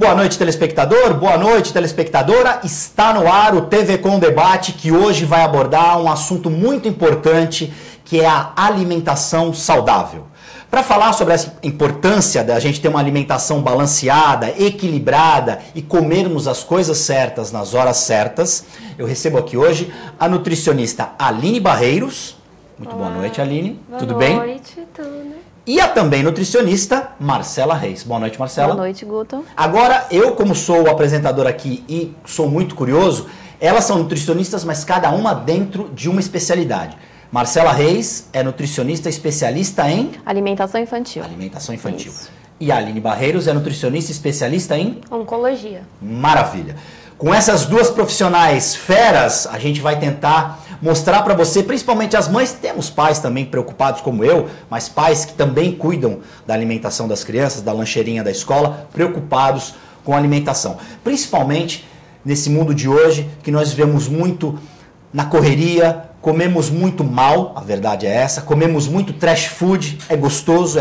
Boa noite, telespectador. Boa noite, telespectadora. Está no ar o TV Com Debate, que hoje vai abordar um assunto muito importante, que é a alimentação saudável. Para falar sobre essa importância da gente ter uma alimentação balanceada, equilibrada e comermos as coisas certas nas horas certas, eu recebo aqui hoje a nutricionista Aline Barreiros. Muito boa noite, Aline. Tudo bem? Boa noite, tudo. E a também nutricionista Marcela Reis. Boa noite, Marcela. Boa noite, Guto. Agora, eu como sou o apresentador aqui e sou muito curioso, elas são nutricionistas, mas cada uma dentro de uma especialidade. Marcela Reis é nutricionista especialista em... Alimentação infantil. Alimentação infantil. Isso. E a Aline Barreiros é nutricionista especialista em... Oncologia. Maravilha. Com essas duas profissionais feras, a gente vai tentar mostrar para você, principalmente as mães, temos pais também preocupados como eu, mas pais que também cuidam da alimentação das crianças, da lancheirinha da escola, preocupados com a alimentação. Principalmente nesse mundo de hoje, que nós vivemos muito na correria, comemos muito mal, a verdade é essa, comemos muito trash food, é gostoso,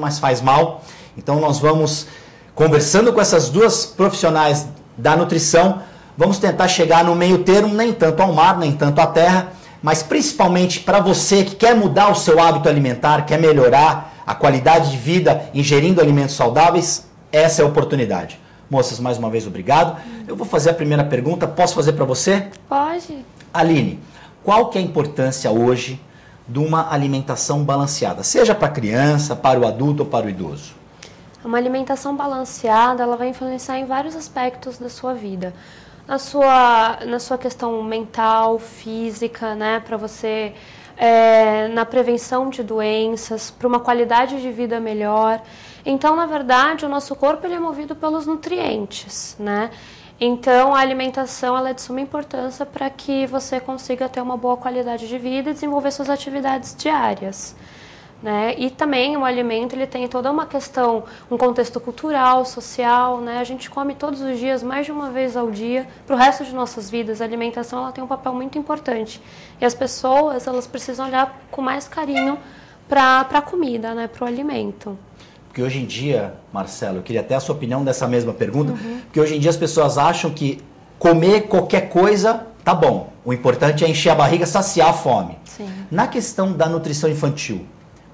mas faz mal. Então nós vamos, conversando com essas duas profissionais da nutrição, vamos tentar chegar no meio termo, nem tanto ao mar, nem tanto à terra, mas principalmente para você que quer mudar o seu hábito alimentar, quer melhorar a qualidade de vida ingerindo alimentos saudáveis, essa é a oportunidade. Moças, mais uma vez, obrigado. Eu vou fazer a primeira pergunta, posso fazer para você? Pode. Aline, qual que é a importância hoje de uma alimentação balanceada, seja para a criança, para o adulto ou para o idoso? Uma alimentação balanceada, ela vai influenciar em vários aspectos da sua vida. Na sua questão mental, física, né, para você, na prevenção de doenças, para uma qualidade de vida melhor. Então, na verdade, o nosso corpo ele é movido pelos nutrientes, né? Então, a alimentação ela é de suma importância para que você consiga ter uma boa qualidade de vida e desenvolver suas atividades diárias. Né? E também o alimento ele tem toda uma questão, um contexto cultural, social, né? A gente come todos os dias, mais de uma vez ao dia, para o resto de nossas vidas. A alimentação ela tem um papel muito importante. E as pessoas elas precisam olhar com mais carinho para a comida, né? Para o alimento. Porque hoje em dia, Marcelo, eu queria até a sua opinião dessa mesma pergunta, porque hoje em dia as pessoas acham que comer qualquer coisa tá bom. O importante é encher a barriga, saciar a fome. Sim. Na questão da nutrição infantil,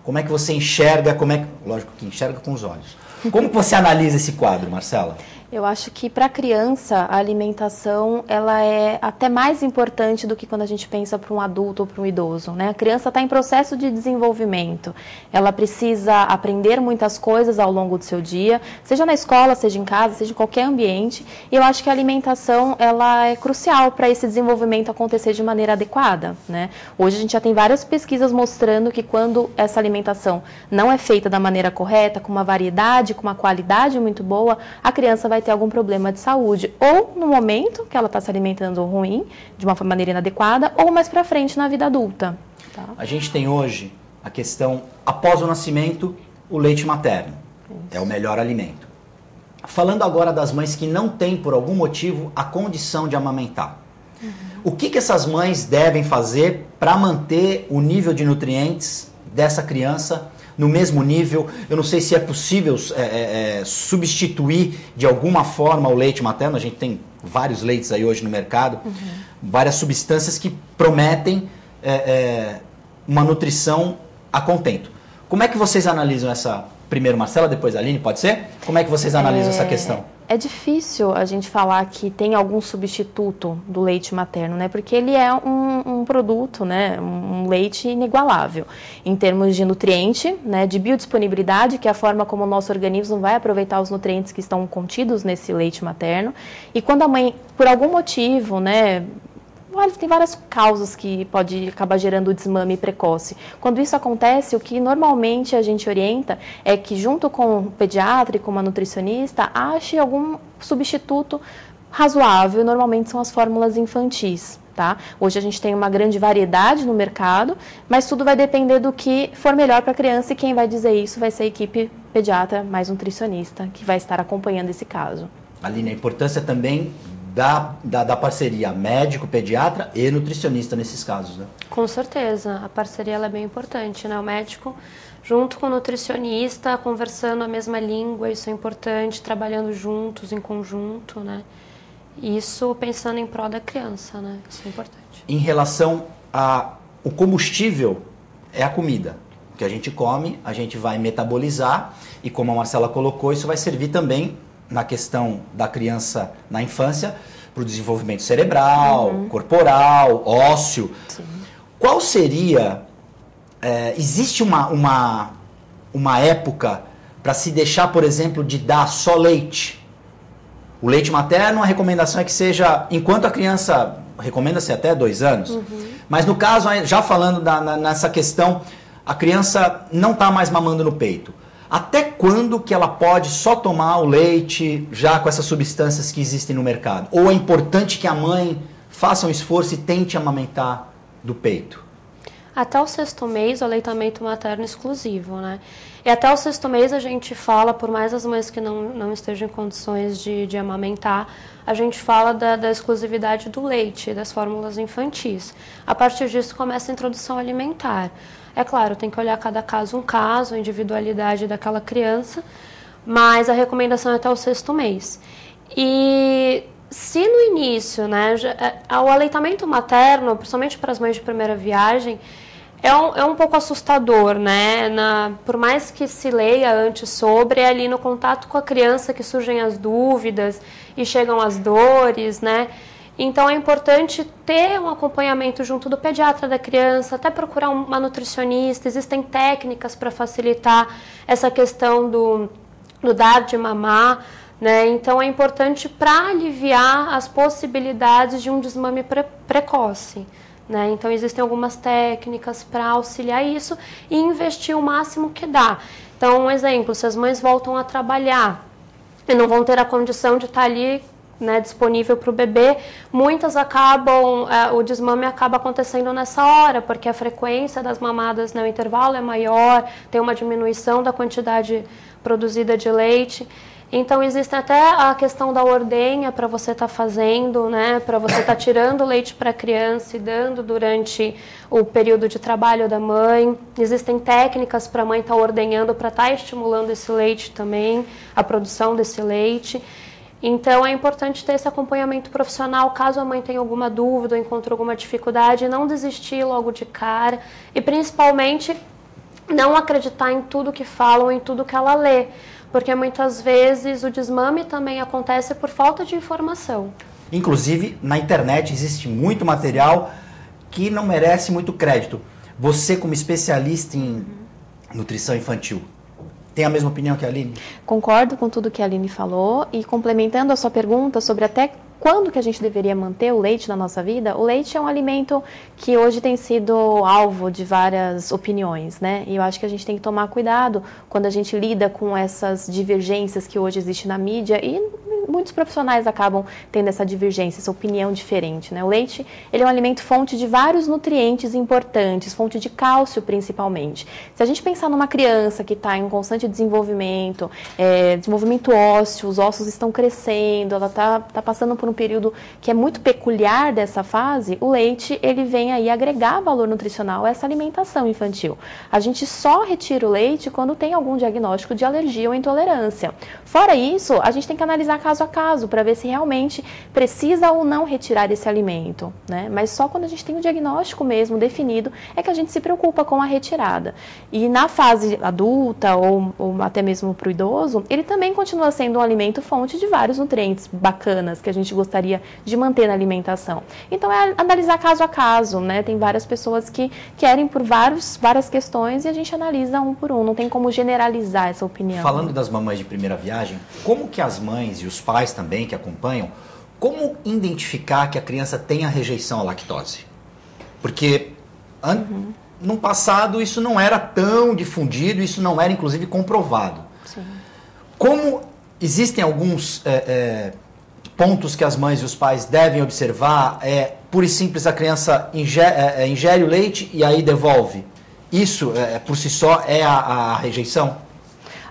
como é que você enxerga, lógico que enxerga com os olhos. Como que você analisa esse quadro, Marcela? Eu acho que para a criança a alimentação ela é até mais importante do que quando a gente pensa para um adulto ou para um idoso, né? A criança está em processo de desenvolvimento, ela precisa aprender muitas coisas ao longo do seu dia, seja na escola, seja em casa, seja em qualquer ambiente, e eu acho que a alimentação ela é crucial para esse desenvolvimento acontecer de maneira adequada, né? Hoje a gente já tem várias pesquisas mostrando que quando essa alimentação não é feita da maneira correta, com uma variedade, com uma qualidade muito boa, a criança vai ter algum problema de saúde, ou no momento que ela está se alimentando ruim, de uma maneira inadequada, ou mais para frente na vida adulta. Tá? A gente tem hoje a questão, após o nascimento, o leite materno. Isso. É o melhor alimento. Falando agora das mães que não têm, por algum motivo, a condição de amamentar. O que essas mães devem fazer para manter o nível de nutrientes dessa criança no mesmo nível? Eu não sei se é possível substituir de alguma forma o leite materno. A gente tem vários leites aí hoje no mercado, várias substâncias que prometem uma nutrição a contento. Como é que vocês analisam essa... Primeiro Marcela, depois Aline, pode ser? Como é que vocês analisam essa questão? É difícil a gente falar que tem algum substituto do leite materno, né? Porque ele é um produto, né? Um leite inigualável em termos de nutriente, né? De biodisponibilidade, que é a forma como o nosso organismo vai aproveitar os nutrientes que estão contidos nesse leite materno. E quando a mãe, por algum motivo, né? Olha, tem várias causas que pode acabar gerando o desmame precoce. Quando isso acontece, o que normalmente a gente orienta é que junto com o pediatra e com uma nutricionista, ache algum substituto razoável, normalmente são as fórmulas infantis. Tá? Hoje a gente tem uma grande variedade no mercado, mas tudo vai depender do que for melhor para a criança, e quem vai dizer isso vai ser a equipe pediatra mais nutricionista, que vai estar acompanhando esse caso. Aline, a importância também da parceria médico-pediatra e nutricionista nesses casos, né? Com certeza, a parceria ela é bem importante, né? O médico junto com o nutricionista, conversando a mesma língua, isso é importante, trabalhando juntos, em conjunto, né? Isso pensando em prol da criança, né? Isso é importante. Em relação ao combustível, é a comida. O que a gente come, a gente vai metabolizar e, como a Marcela colocou, isso vai servir também na questão da criança na infância para o desenvolvimento cerebral, corporal, ósseo. Sim. Qual seria... existe uma época para se deixar, por exemplo, de dar só leite? O leite materno, a recomendação é que seja, enquanto a criança, recomenda-se até 2 anos, mas no caso, já falando nessa questão, a criança não está mais mamando no peito. Até quando que ela pode só tomar o leite já com essas substâncias que existem no mercado? Ou é importante que a mãe faça um esforço e tente amamentar do peito? Até o 6º mês, o aleitamento materno exclusivo, né? E até o 6º mês a gente fala, por mais as mães que não estejam em condições de amamentar, a gente fala da exclusividade do leite, das fórmulas infantis. A partir disso começa a introdução alimentar. É claro, tem que olhar cada caso um caso, a individualidade daquela criança, mas a recomendação é até o 6º mês. E se no início, né, o aleitamento materno, principalmente para as mães de primeira viagem, é um pouco assustador, né? Por mais que se leia antes sobre, é ali no contato com a criança que surgem as dúvidas e chegam as dores, né? Então é importante ter um acompanhamento junto do pediatra da criança, até procurar uma nutricionista. Existem técnicas para facilitar essa questão do dar de mamar, né? Então é importante para aliviar as possibilidades de um desmame precoce. Né? Então existem algumas técnicas para auxiliar isso e investir o máximo que dá. Então, um exemplo, se as mães voltam a trabalhar e não vão ter a condição de estar ali, né, disponível para o bebê, muitas acabam, o desmame acaba acontecendo nessa hora, porque a frequência das mamadas no intervalo é maior, tem uma diminuição da quantidade produzida de leite. Então, existe até a questão da ordenha para você estar fazendo, né, para você estar tirando leite para a criança e dando durante o período de trabalho da mãe. Existem técnicas para a mãe estar ordenhando, para estar estimulando esse leite também, a produção desse leite. Então, é importante ter esse acompanhamento profissional, caso a mãe tenha alguma dúvida ou encontre alguma dificuldade, não desistir logo de cara e, principalmente, não acreditar em tudo que falam, em tudo que ela lê. Porque muitas vezes o desmame também acontece por falta de informação. Inclusive, na internet existe muito material que não merece muito crédito. Você, como especialista em nutrição infantil, tem a mesma opinião que a Aline? Concordo com tudo que a Aline falou e complementando a sua pergunta sobre até quando que a gente deveria manter o leite na nossa vida, o leite é um alimento que hoje tem sido alvo de várias opiniões, né? E eu acho que a gente tem que tomar cuidado quando a gente lida com essas divergências que hoje existem na mídia e muitos profissionais acabam tendo essa divergência, essa opinião diferente, né? O leite, ele é um alimento fonte de vários nutrientes importantes, fonte de cálcio principalmente. Se a gente pensar numa criança que está em constante desenvolvimento, desenvolvimento ósseo, os ossos estão crescendo, ela está passando por um período que é muito peculiar dessa fase, o leite, ele vem aí agregar valor nutricional a essa alimentação infantil. A gente só retira o leite quando tem algum diagnóstico de alergia ou intolerância. Fora isso, a gente tem que analisar caso a caso para ver se realmente precisa ou não retirar esse alimento, né? Mas só quando a gente tem um diagnóstico mesmo definido é que a gente se preocupa com a retirada. E na fase adulta ou até mesmo para o idoso, ele também continua sendo um alimento fonte de vários nutrientes bacanas que a gente gostaria de manter na alimentação. Então é analisar caso a caso, né? Tem várias pessoas que querem por várias questões e a gente analisa um por um, não tem como generalizar essa opinião. Falando das mamães de primeira viagem, como que as mães e os pais também que acompanham, como identificar que a criança tem a rejeição à lactose? Porque no passado isso não era tão difundido, isso não era inclusive comprovado. Sim. Como existem alguns pontos que as mães e os pais devem observar, pura e simples a criança ingere o leite e aí devolve. Isso, por si só, é a rejeição?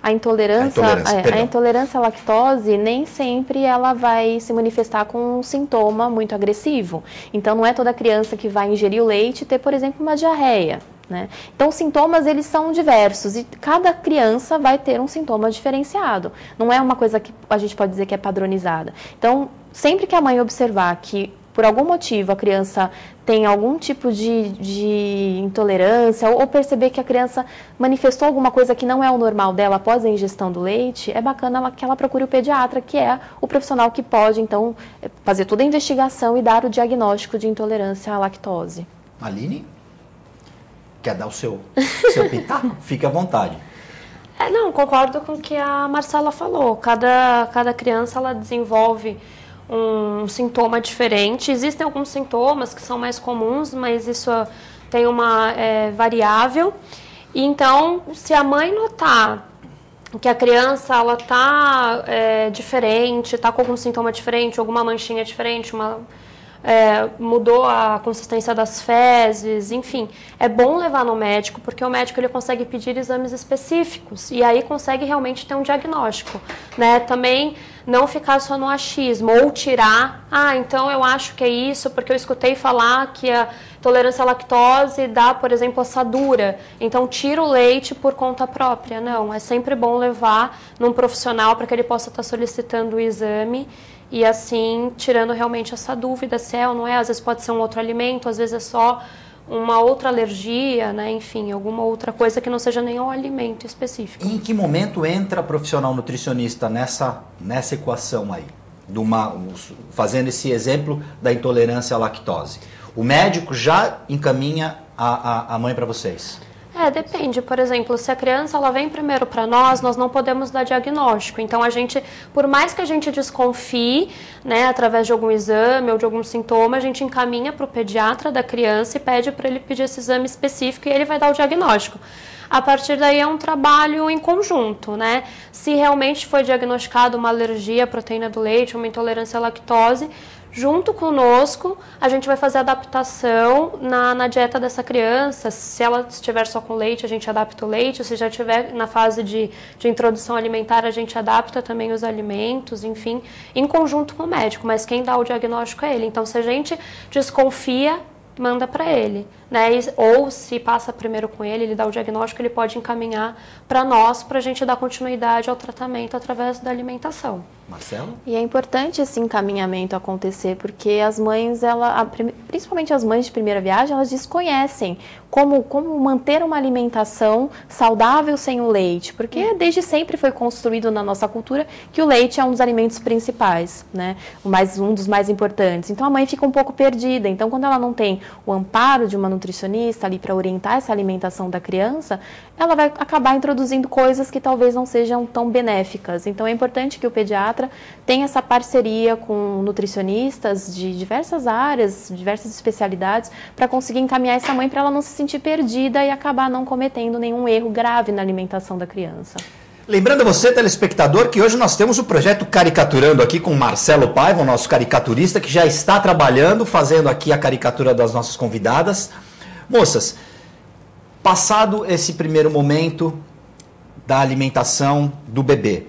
a intolerância à lactose nem sempre ela vai se manifestar com um sintoma muito agressivo. Então, não é toda criança que vai ingerir o leite e ter, por exemplo, uma diarreia. Né? Então, os sintomas, eles são diversos e cada criança vai ter um sintoma diferenciado. Não é uma coisa que a gente pode dizer que é padronizada. Então, sempre que a mãe observar que, por algum motivo, a criança tem algum tipo de intolerância ou perceber que a criança manifestou alguma coisa que não é o normal dela após a ingestão do leite, é bacana que ela procure o pediatra, que é o profissional que pode, então, fazer toda a investigação e dar o diagnóstico de intolerância à lactose. Aline? Quer dar o seu pitaco? Fique à vontade. Não, concordo com o que a Marcela falou. Cada criança, ela desenvolve um sintoma diferente. Existem alguns sintomas que são mais comuns, mas isso tem uma variável. E então, se a mãe notar que a criança ela tá diferente, tá com algum sintoma diferente, alguma manchinha diferente, mudou a consistência das fezes, enfim, é bom levar no médico, porque o médico ele consegue pedir exames específicos e aí consegue realmente ter um diagnóstico, né? Também não ficar só no achismo ou tirar, então eu acho que é isso, porque eu escutei falar que a intolerância à lactose dá, por exemplo, assadura, então tira o leite por conta própria. Não, é sempre bom levar num profissional para que ele possa estar solicitando o exame e assim, tirando realmente essa dúvida se é ou não é, às vezes pode ser um outro alimento, às vezes é só uma outra alergia, né? Enfim, alguma outra coisa que não seja nenhum alimento específico. E em que momento entra profissional nutricionista nessa equação aí? Fazendo esse exemplo da intolerância à lactose. O médico já encaminha a mãe para vocês? Depende. Por exemplo, se a criança ela vem primeiro para nós não podemos dar diagnóstico. Então, a gente, por mais que a gente desconfie, né, através de algum exame ou de algum sintoma, a gente encaminha para o pediatra da criança e pede para ele pedir esse exame específico e ele vai dar o diagnóstico. A partir daí é um trabalho em conjunto, né? Se realmente foi diagnosticado uma alergia à proteína do leite, uma intolerância à lactose, junto conosco, a gente vai fazer adaptação na dieta dessa criança. Se ela estiver só com leite, a gente adapta o leite. Se já estiver na fase de introdução alimentar, a gente adapta também os alimentos, enfim, em conjunto com o médico. Mas quem dá o diagnóstico é ele. Então, se a gente desconfia, manda para ele, né? Ou se passa primeiro com ele dá o diagnóstico, ele pode encaminhar para nós, para a gente dar continuidade ao tratamento através da alimentação. Marcelo? E é importante esse encaminhamento acontecer, porque as mães, principalmente as mães de primeira viagem, elas desconhecem como manter uma alimentação saudável sem o leite, porque desde sempre foi construído na nossa cultura que o leite é um dos alimentos principais, né? Um dos mais importantes. Então a mãe fica um pouco perdida. Então, quando ela não tem o amparo de uma nutricionista ali para orientar essa alimentação da criança, ela vai acabar introduzindo coisas que talvez não sejam tão benéficas. Então é importante que o pediatra tenha essa parceria com nutricionistas de diversas áreas, diversas especialidades, para conseguir encaminhar essa mãe para ela não se sentir perdida e acabar não cometendo nenhum erro grave na alimentação da criança. Lembrando a você, telespectador, que hoje nós temos o projeto Caricaturando aqui com Marcelo Paiva, o nosso caricaturista, que já está trabalhando, fazendo aqui a caricatura das nossas convidadas. Moças, passado esse primeiro momento da alimentação do bebê,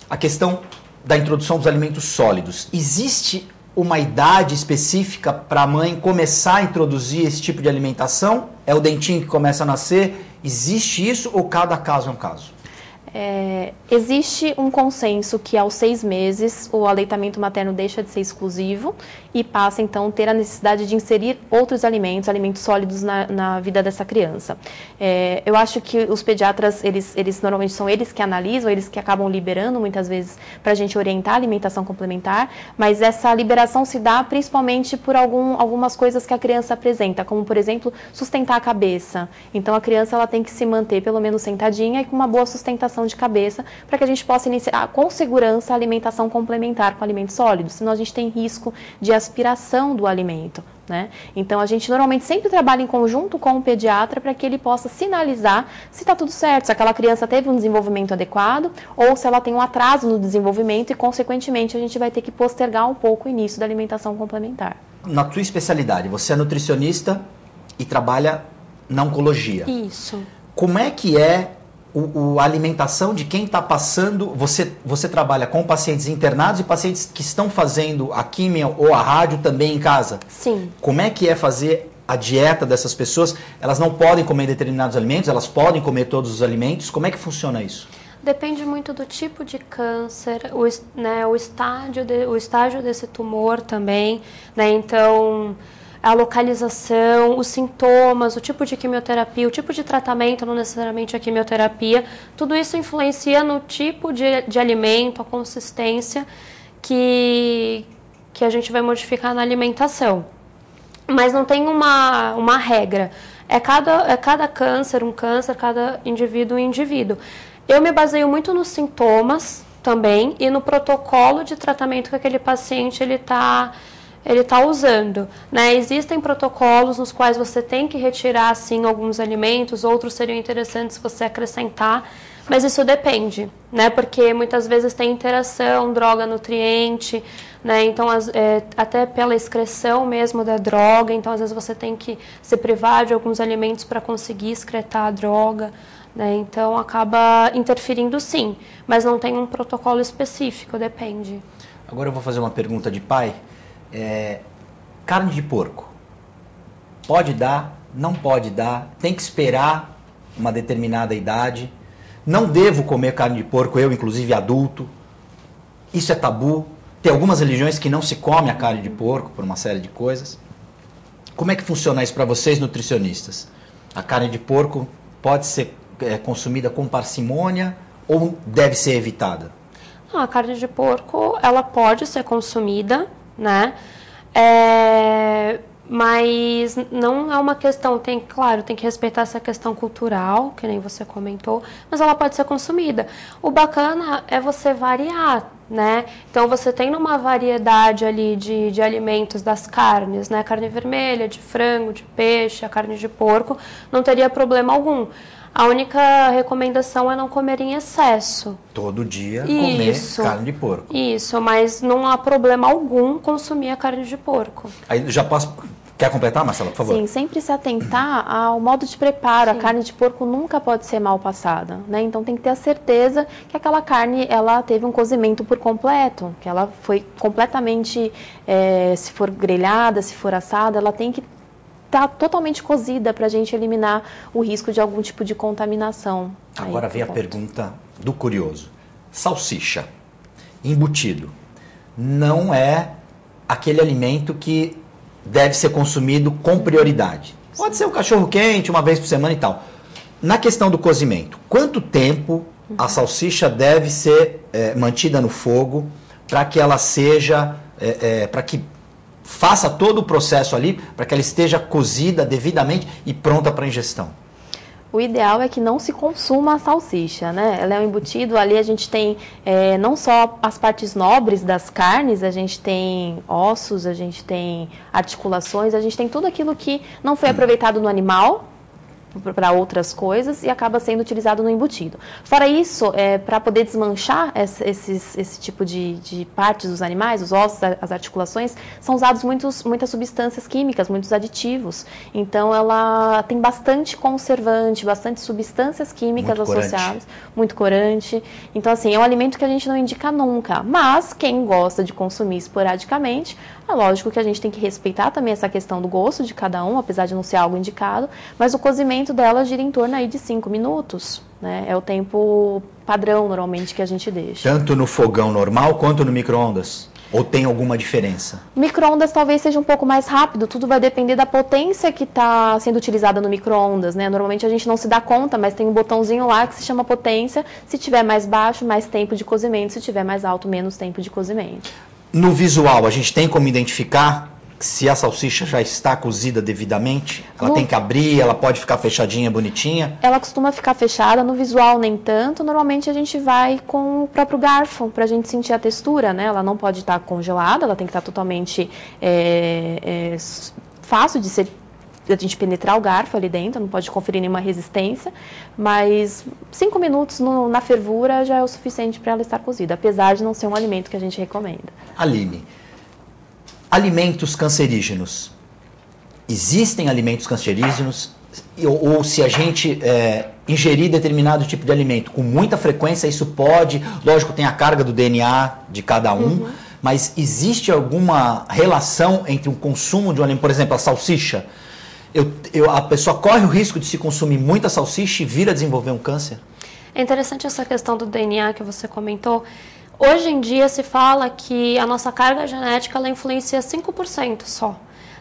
a questão da introdução dos alimentos sólidos, existe uma idade específica para a mãe começar a introduzir esse tipo de alimentação? É o dentinho que começa a nascer? Existe isso ou cada caso é um caso? Existe um consenso que aos 6 meses o aleitamento materno deixa de ser exclusivo e passa então a ter a necessidade de inserir outros alimentos sólidos na vida dessa criança. Eu acho que os pediatras, eles normalmente são eles que analisam, eles que acabam liberando muitas vezes para a gente orientar a alimentação complementar, mas essa liberação se dá principalmente por algumas coisas que a criança apresenta, como por exemplo, sustentar a cabeça. Então a criança ela tem que se manter pelo menos sentadinha e com uma boa sustentação de cabeça para que a gente possa iniciar com segurança a alimentação complementar com alimentos sólidos, senão a gente tem risco de aspiração do alimento, né? Então a gente normalmente sempre trabalha em conjunto com o pediatra para que ele possa sinalizar se está tudo certo, se aquela criança teve um desenvolvimento adequado ou se ela tem um atraso no desenvolvimento e consequentemente a gente vai ter que postergar um pouco o início da alimentação complementar. Na tua especialidade, você é nutricionista e trabalha na oncologia. Isso. Como é que é a alimentação de quem está passando, você trabalha com pacientes internados e pacientes que estão fazendo a químio ou a rádio também em casa? Sim. Como é que é fazer a dieta dessas pessoas? Elas não podem comer determinados alimentos, elas podem comer todos os alimentos? Como é que funciona isso? Depende muito do tipo de câncer, o estágio desse tumor também, né? Então, a localização, os sintomas, o tipo de quimioterapia, o tipo de tratamento, não necessariamente a quimioterapia, tudo isso influencia no tipo de alimento, a consistência que a gente vai modificar na alimentação. Mas não tem uma regra. É cada câncer, cada indivíduo, um indivíduo. Eu me baseio muito nos sintomas também e no protocolo de tratamento que aquele paciente ele tá usando, né? Existem protocolos nos quais você tem que retirar, sim, alguns alimentos, outros seriam interessantes você acrescentar, mas isso depende, né? Porque muitas vezes tem interação, droga-nutriente, né? Então, até pela excreção mesmo da droga, então às vezes você tem que se privar de alguns alimentos para conseguir excretar a droga, né? Então acaba interferindo, sim, mas não tem um protocolo específico, depende. Agora eu vou fazer uma pergunta de pai. Carne de porco, pode dar, não pode dar, tem que esperar uma determinada idade, não devo comer carne de porco, eu inclusive adulto, isso é tabu, tem algumas religiões que não se come a carne de porco por uma série de coisas. Como é que funciona isso para vocês nutricionistas? A carne de porco pode ser consumida com parcimônia ou deve ser evitada? A carne de porco, ela pode ser consumida, né? Mas não é uma questão, tem que respeitar essa questão cultural, que nem você comentou, mas ela pode ser consumida. O bacana é você variar, né? Então você tem uma variedade ali de alimentos das carnes, né? Carne vermelha, de frango, de peixe, a carne de porco, não teria problema algum. A única recomendação é não comer em excesso. Todo dia comer carne de porco. Isso, mas não há problema algum consumir a carne de porco. Aí já posso... Quer completar, Marcela, por favor? Sim, sempre se atentar ao modo de preparo. Sim. A carne de porco nunca pode ser mal passada, né? Então tem que ter a certeza que aquela carne ela teve um cozimento por completo, que ela foi completamente, se for grelhada, se for assada, ela tem que estar totalmente cozida para a gente eliminar o risco de algum tipo de contaminação. Agora vem a pergunta do curioso. Salsicha, embutido, não é aquele alimento que deve ser consumido com prioridade. Pode ser o cachorro quente, uma vez por semana e tal. Na questão do cozimento, quanto tempo a salsicha deve ser mantida no fogo para que ela seja, para que faça todo o processo ali, para que ela esteja cozida devidamente e pronta para ingestão? O ideal é que não se consuma a salsicha, né? Ela é um embutido, ali a gente tem não só as partes nobres das carnes, a gente tem ossos, a gente tem articulações, a gente tem tudo aquilo que não foi aproveitado no animal para outras coisas e acaba sendo utilizado no embutido. Fora isso, para poder desmanchar esse tipo de partes dos animais, os ossos, as articulações, são usados muitas substâncias químicas, muitos aditivos. Então, ela tem bastante conservante, bastante substâncias químicas associadas, muito corante. Então, assim, é um alimento que a gente não indica nunca. Mas, quem gosta de consumir esporadicamente, é lógico que a gente tem que respeitar também essa questão do gosto de cada um, apesar de não ser algo indicado, mas o cozimento dela gira em torno aí de 5 minutos, né? É o tempo padrão, normalmente, que a gente deixa. Tanto no fogão normal quanto no micro-ondas? Ou tem alguma diferença? Micro-ondas talvez seja um pouco mais rápido, tudo vai depender da potência que está sendo utilizada no micro-ondas, né? Normalmente a gente não se dá conta, mas tem um botãozinho lá que se chama potência. Se tiver mais baixo, mais tempo de cozimento, se tiver mais alto, menos tempo de cozimento. No visual, a gente tem como identificar se a salsicha já está cozida devidamente? Ela tem que abrir, ela pode ficar fechadinha, bonitinha? Ela costuma ficar fechada, no visual nem tanto. Normalmente a gente vai com o próprio garfo para a gente sentir a textura, né? Ela não pode estar congelada, ela tem que estar totalmente fácil de a gente penetrar o garfo ali dentro, não pode conferir nenhuma resistência, mas 5 minutos na fervura já é o suficiente para ela estar cozida, apesar de não ser um alimento que a gente recomenda. Aline, alimentos cancerígenos. Existem alimentos cancerígenos? Ou se a gente ingerir determinado tipo de alimento com muita frequência, isso pode, lógico, tem a carga do DNA de cada um, mas existe alguma relação entre o consumo de um alimento, por exemplo, a salsicha? A pessoa corre o risco de se consumir muita salsicha e vir a desenvolver um câncer? É interessante essa questão do DNA que você comentou. Hoje em dia se fala que a nossa carga genética ela influencia 5% só.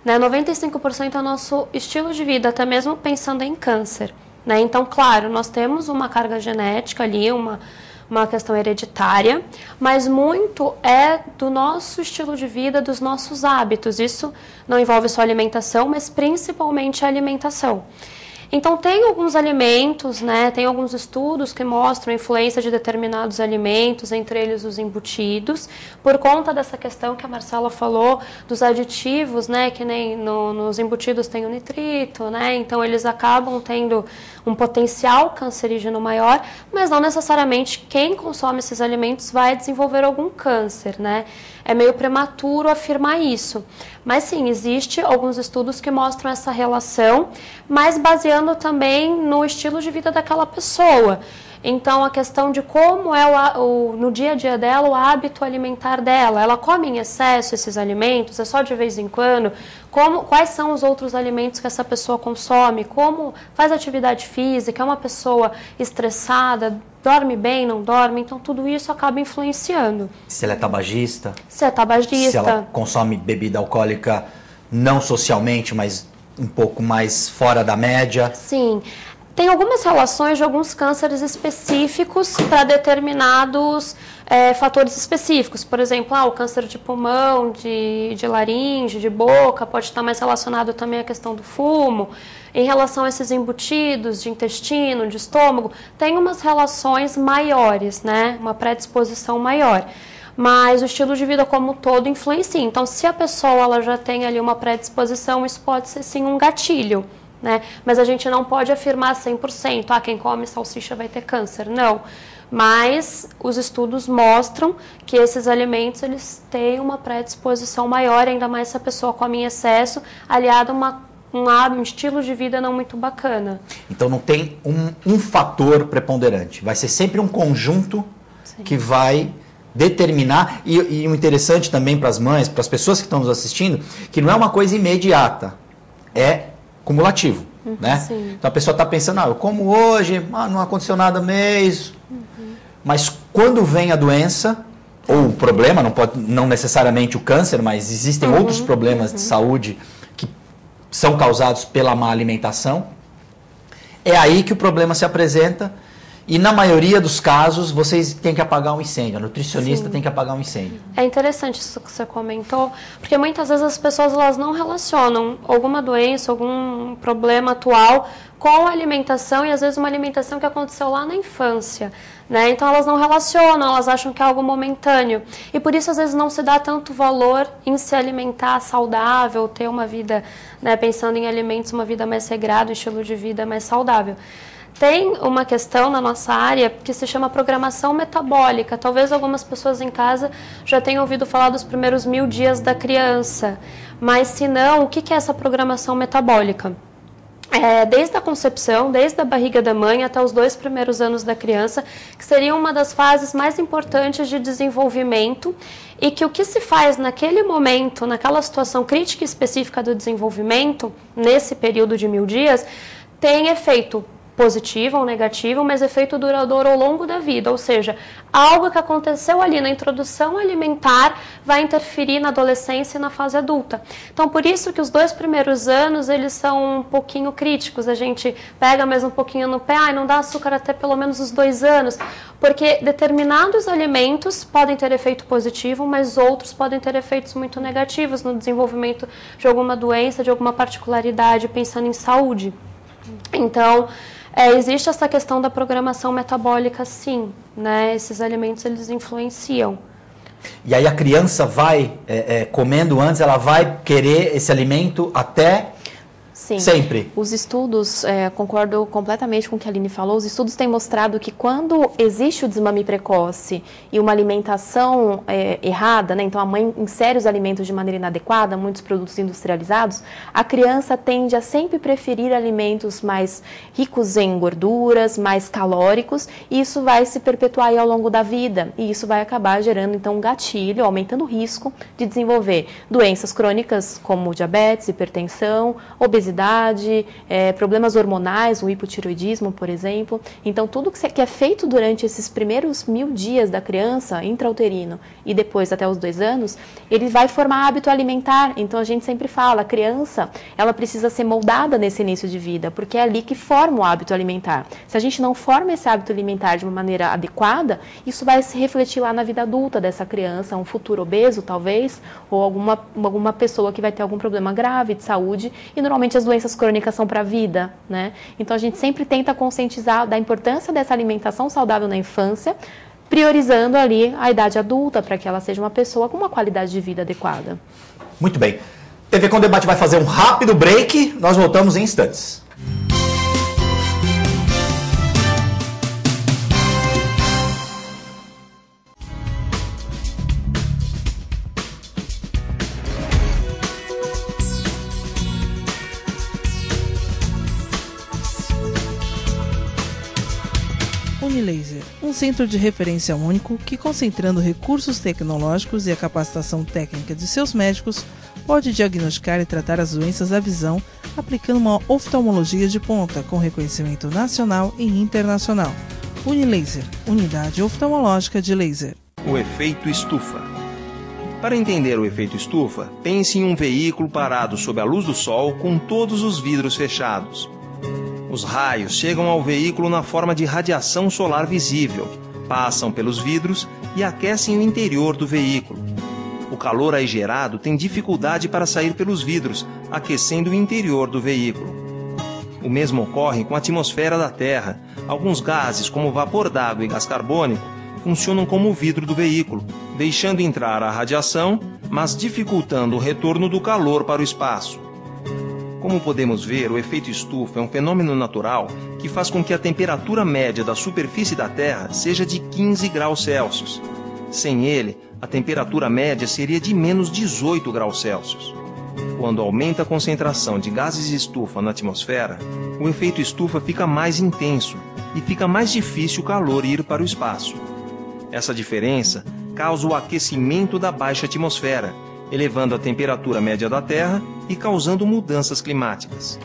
Né? 95% é o nosso estilo de vida, até mesmo pensando em câncer. Né? Então, claro, nós temos uma carga genética ali, uma questão hereditária, mas muito é do nosso estilo de vida, dos nossos hábitos. Isso não envolve só alimentação, mas principalmente a alimentação. Então, tem alguns alimentos, né, tem alguns estudos que mostram a influência de determinados alimentos, entre eles os embutidos, por conta dessa questão que a Marcela falou, dos aditivos, né, que nem nos embutidos tem o nitrito, né, então eles acabam tendo um potencial cancerígeno maior, mas não necessariamente quem consome esses alimentos vai desenvolver algum câncer, né. É meio prematuro afirmar isso. Mas sim, existe alguns estudos que mostram essa relação, mas baseando também no estilo de vida daquela pessoa. Então, a questão de como é no dia a dia dela, o hábito alimentar dela. Ela come em excesso esses alimentos? É só de vez em quando? Quais são os outros alimentos que essa pessoa consome? Como faz atividade física? É uma pessoa estressada? Dorme bem, não dorme? Então, tudo isso acaba influenciando. Se ela é tabagista? Se é tabagista. Se ela consome bebida alcoólica não socialmente, mas um pouco mais fora da média? Sim. Tem algumas relações de alguns cânceres específicos para determinados fatores específicos. Por exemplo, o câncer de pulmão, de laringe, de boca, pode estar mais relacionado também à questão do fumo. Em relação a esses embutidos de intestino, de estômago, tem umas relações maiores, né? Uma predisposição maior. Mas o estilo de vida como um todo influencia. Então, se a pessoa ela já tem ali uma predisposição, isso pode ser sim um gatilho. Né? Mas a gente não pode afirmar 100%, quem come salsicha vai ter câncer, não. Mas os estudos mostram que esses alimentos eles têm uma predisposição maior, ainda mais se a pessoa come em excesso, aliado a um estilo de vida não muito bacana. Então não tem um fator preponderante, vai ser sempre um conjunto que vai determinar, e o interessante também para as mães, para as pessoas que estão nos assistindo, que não é uma coisa imediata, é cumulativo, né? Sim. Então a pessoa está pensando, eu como hoje, não aconteceu nada mês, mas quando vem a doença, ou o problema, não necessariamente o câncer, mas existem outros problemas de saúde que são causados pela má alimentação, é aí que o problema se apresenta. E na maioria dos casos, vocês têm que apagar um incêndio. A nutricionista tem que apagar um incêndio. É interessante isso que você comentou, porque muitas vezes as pessoas elas não relacionam alguma doença, algum problema atual com a alimentação, e às vezes uma alimentação que aconteceu lá na infância. Né? Então elas não relacionam, elas acham que é algo momentâneo. E por isso às vezes não se dá tanto valor em se alimentar saudável, ter uma vida, né, pensando em alimentos, uma vida mais regrada, um estilo de vida mais saudável. Tem uma questão na nossa área que se chama programação metabólica. Talvez algumas pessoas em casa já tenham ouvido falar dos primeiros 1000 dias da criança. Mas se não, o que é essa programação metabólica? Desde a concepção, desde a barriga da mãe até os 2 primeiros anos da criança, que seria uma das fases mais importantes de desenvolvimento, e que o que se faz naquele momento, naquela situação crítica e específica do desenvolvimento, nesse período de 1000 dias, tem efeito positivo ou negativo, mas efeito duradouro ao longo da vida, ou seja, algo que aconteceu ali na introdução alimentar vai interferir na adolescência e na fase adulta. Então, por isso que os 2 primeiros anos, eles são um pouquinho críticos, a gente pega mais um pouquinho no pé, não dá açúcar até pelo menos os 2 anos, porque determinados alimentos podem ter efeito positivo, mas outros podem ter efeitos muito negativos no desenvolvimento de alguma doença, de alguma particularidade, pensando em saúde. Então, existe essa questão da programação metabólica, sim, né? Esses alimentos, eles influenciam. E aí a criança vai, comendo antes, ela vai querer esse alimento até Sim. Sempre. Os estudos, concordo completamente com o que a Aline falou, os estudos têm mostrado que quando existe o desmame precoce e uma alimentação errada, né, então a mãe insere os alimentos de maneira inadequada, muitos produtos industrializados, a criança tende a sempre preferir alimentos mais ricos em gorduras, mais calóricos, e isso vai se perpetuar aí ao longo da vida, e isso vai acabar gerando então um gatilho, aumentando o risco de desenvolver doenças crônicas como diabetes, hipertensão, obesidade, problemas hormonais, o hipotireoidismo, por exemplo. Então, tudo que é feito durante esses primeiros 1000 dias da criança, intrauterino, e depois até os 2 anos, ele vai formar hábito alimentar. Então, a gente sempre fala, a criança, ela precisa ser moldada nesse início de vida, porque é ali que forma o hábito alimentar. Se a gente não forma esse hábito alimentar de uma maneira adequada, isso vai se refletir lá na vida adulta dessa criança, um futuro obeso, talvez, ou alguma pessoa que vai ter algum problema grave de saúde, e normalmente as doenças crônicas são para a vida, né? Então a gente sempre tenta conscientizar da importância dessa alimentação saudável na infância, priorizando ali a idade adulta para que ela seja uma pessoa com uma qualidade de vida adequada. Muito bem. TV Com Debate vai fazer um rápido break, nós voltamos em instantes. Unilaser, um centro de referência único que, concentrando recursos tecnológicos e a capacitação técnica de seus médicos, pode diagnosticar e tratar as doenças da visão, aplicando uma oftalmologia de ponta com reconhecimento nacional e internacional. Unilaser, unidade oftalmológica de laser. O efeito estufa. Para entender o efeito estufa, pense em um veículo parado sob a luz do sol com todos os vidros fechados. Os raios chegam ao veículo na forma de radiação solar visível, passam pelos vidros e aquecem o interior do veículo. O calor aí gerado tem dificuldade para sair pelos vidros, aquecendo o interior do veículo. O mesmo ocorre com a atmosfera da Terra. Alguns gases, como vapor d'água e gás carbônico, funcionam como o vidro do veículo, deixando entrar a radiação, mas dificultando o retorno do calor para o espaço. Como podemos ver, o efeito estufa é um fenômeno natural que faz com que a temperatura média da superfície da Terra seja de 15 graus Celsius. Sem ele, a temperatura média seria de menos 18 graus Celsius. Quando aumenta a concentração de gases de estufa na atmosfera, o efeito estufa fica mais intenso e fica mais difícil o calor ir para o espaço. Essa diferença causa o aquecimento da baixa atmosfera, elevando a temperatura média da Terra e causando mudanças climáticas.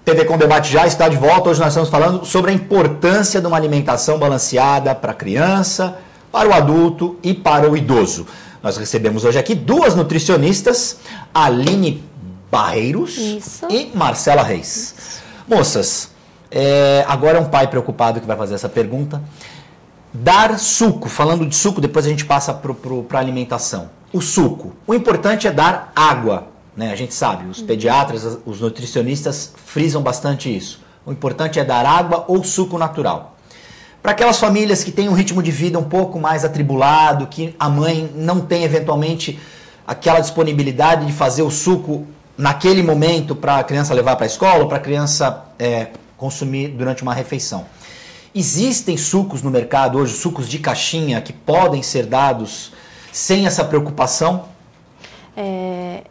TV Com Debate já está de volta. Hoje nós estamos falando sobre a importância de uma alimentação balanceada para a criança, para o adulto e para o idoso. Nós recebemos hoje aqui duas nutricionistas, Aline Barreiros e Marcela Reis. Moças, agora é um pai preocupado que vai fazer essa pergunta. Dar suco, falando de suco, depois a gente passa para a alimentação. O suco, o importante é dar água. Né? A gente sabe, os pediatras, os nutricionistas frisam bastante isso. O importante é dar água ou suco natural. Para aquelas famílias que têm um ritmo de vida um pouco mais atribulado, que a mãe não tem eventualmente aquela disponibilidade de fazer o suco naquele momento para a criança levar para a escola ou para a criança consumir durante uma refeição. Existem sucos no mercado hoje, sucos de caixinha, que podem ser dados sem essa preocupação?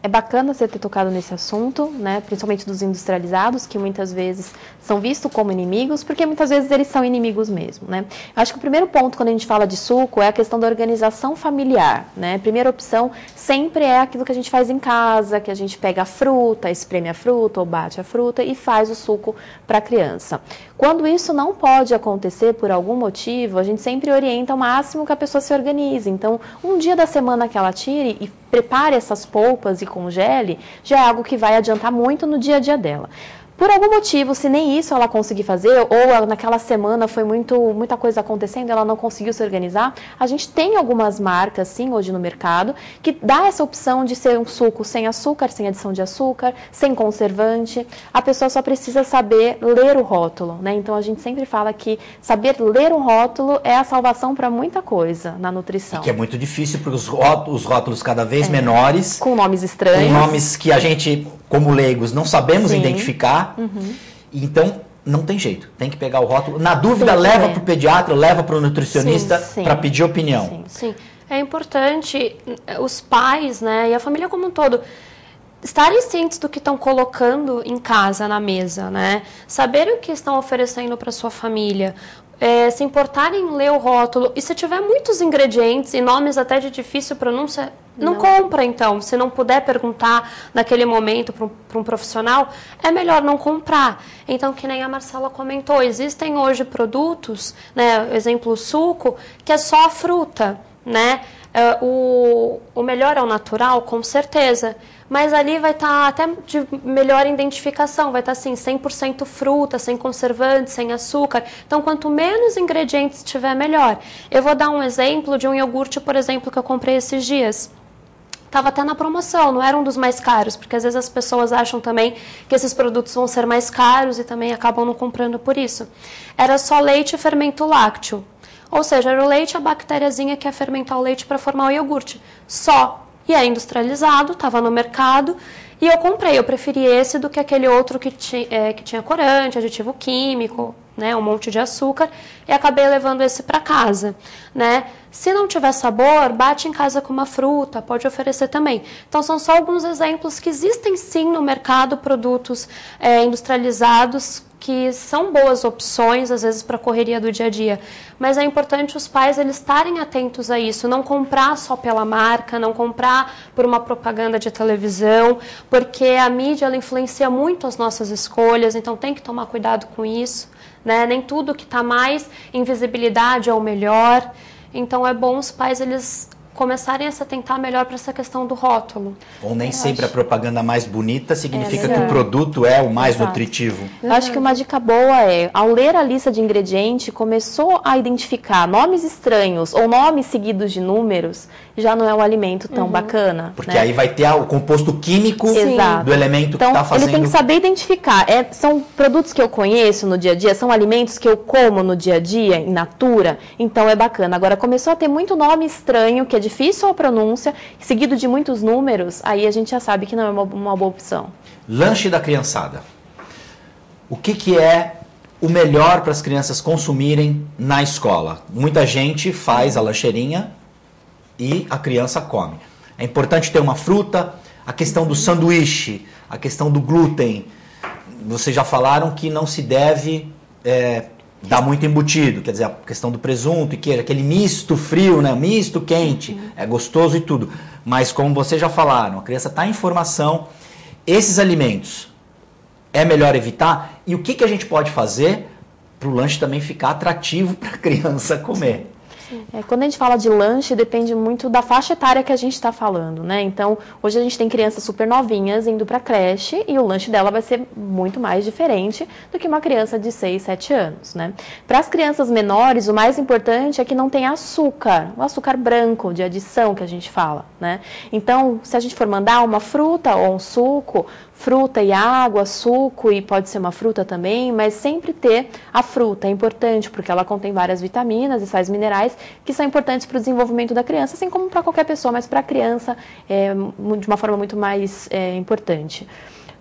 É bacana você ter tocado nesse assunto, né? Principalmente dos industrializados, que muitas vezes são vistos como inimigos, porque muitas vezes eles são inimigos mesmo, né? Eu acho que o primeiro ponto quando a gente fala de suco é a questão da organização familiar, né? A primeira opção sempre é aquilo que a gente faz em casa, que a gente pega a fruta, espreme a fruta ou bate a fruta e faz o suco para a criança. Quando isso não pode acontecer por algum motivo, a gente sempre orienta ao máximo que a pessoa se organize. Então, um dia da semana que ela tire e prepare essas polpas e congele, já é algo que vai adiantar muito no dia a dia dela. Por algum motivo, se nem isso ela conseguir fazer, ou naquela semana foi muita coisa acontecendo, ela não conseguiu se organizar, a gente tem algumas marcas, sim, hoje no mercado, que dá essa opção de ser um suco sem açúcar, sem adição de açúcar, sem conservante. A pessoa só precisa saber ler o rótulo, né? Então, a gente sempre fala que saber ler um rótulo é a salvação para muita coisa na nutrição. E que é muito difícil, porque os rótulos cada vez menores, com nomes estranhos. Com nomes que a gente, como leigos, não sabemos identificar. Então, não tem jeito. Tem que pegar o rótulo. Na dúvida, leva para o pediatra, leva para o nutricionista para pedir opinião. Sim. É importante os pais, né, e a família como um todo estarem cientes do que estão colocando em casa, na mesa, né? Saberem o que estão oferecendo para sua família. Se importarem em ler o rótulo. E se tiver muitos ingredientes e nomes até de difícil pronúncia, não compra então. Se não puder perguntar naquele momento para um profissional, é melhor não comprar. Então, que nem a Marcela comentou, existem hoje produtos, né, exemplo, o suco, que é só a fruta, né? O melhor é o natural, com certeza. Mas ali vai estar até de melhor identificação, vai estar assim, 100% fruta, sem conservante, sem açúcar. Então, quanto menos ingredientes tiver, melhor. Eu vou dar um exemplo de um iogurte, por exemplo, que eu comprei esses dias. Estava até na promoção, não era um dos mais caros, porque às vezes as pessoas acham também que esses produtos vão ser mais caros e também acabam não comprando por isso. Era só leite e fermento lácteo. Ou seja, era o leite e a bactériazinha que ia fermentar o leite para formar o iogurte. Só. E é industrializado, estava no mercado, e eu comprei. Eu preferi esse do que aquele outro que tinha corante, aditivo químico, né, um monte de açúcar, e acabei levando esse para casa, né? Se não tiver sabor, bate em casa com uma fruta, pode oferecer também. Então, são só alguns exemplos que existem sim no mercado, produtos industrializados, que são boas opções, às vezes, para a correria do dia a dia. Mas é importante os pais eles estarem atentos a isso, não comprar só pela marca, não comprar por uma propaganda de televisão, porque a mídia ela influencia muito as nossas escolhas, então tem que tomar cuidado com isso, né? Nem tudo que está mais em visibilidade é o melhor. Então é bom os pais eles começarem a se atentar melhor para essa questão do rótulo. Ou nem sempre a propaganda mais bonita significa que o produto é o mais nutritivo. Eu acho que uma dica boa ao ler a lista de ingredientes, começou a identificar nomes estranhos ou nomes seguidos de números, já não é um alimento tão bacana. Porque aí vai ter o composto químico do elemento que está fazendo. Ele tem que saber identificar. São produtos que eu conheço no dia a dia, são alimentos que eu como no dia a dia, in natura, então é bacana. Agora, começou a ter muito nome estranho, que é difícil a pronúncia, seguido de muitos números, aí a gente já sabe que não é uma boa opção. Lanche da criançada. O que é o melhor para as crianças consumirem na escola? Muita gente faz a lancheirinha e a criança come. É importante ter uma fruta, a questão do sanduíche, a questão do glúten. Vocês já falaram que não se deve dá muito embutido, quer dizer, a questão do presunto e queijo, aquele misto frio, né? Misto quente, é gostoso e tudo. Mas como vocês já falaram, a criança está em formação, esses alimentos é melhor evitar. E o que a gente pode fazer para o lanche também ficar atrativo para a criança comer? Quando a gente fala de lanche, depende muito da faixa etária que a gente está falando, né? Então, hoje a gente tem crianças super novinhas indo para a creche e o lanche dela vai ser muito mais diferente do que uma criança de 6, 7 anos, né? Para as crianças menores, o mais importante é que não tenha açúcar, o açúcar branco de adição que a gente fala, né? Então, se a gente for mandar uma fruta ou um suco, fruta e água, suco, e pode ser uma fruta também, mas sempre ter a fruta é importante, porque ela contém várias vitaminas e sais minerais que são importantes para o desenvolvimento da criança, assim como para qualquer pessoa, mas para a criança de uma forma muito mais importante.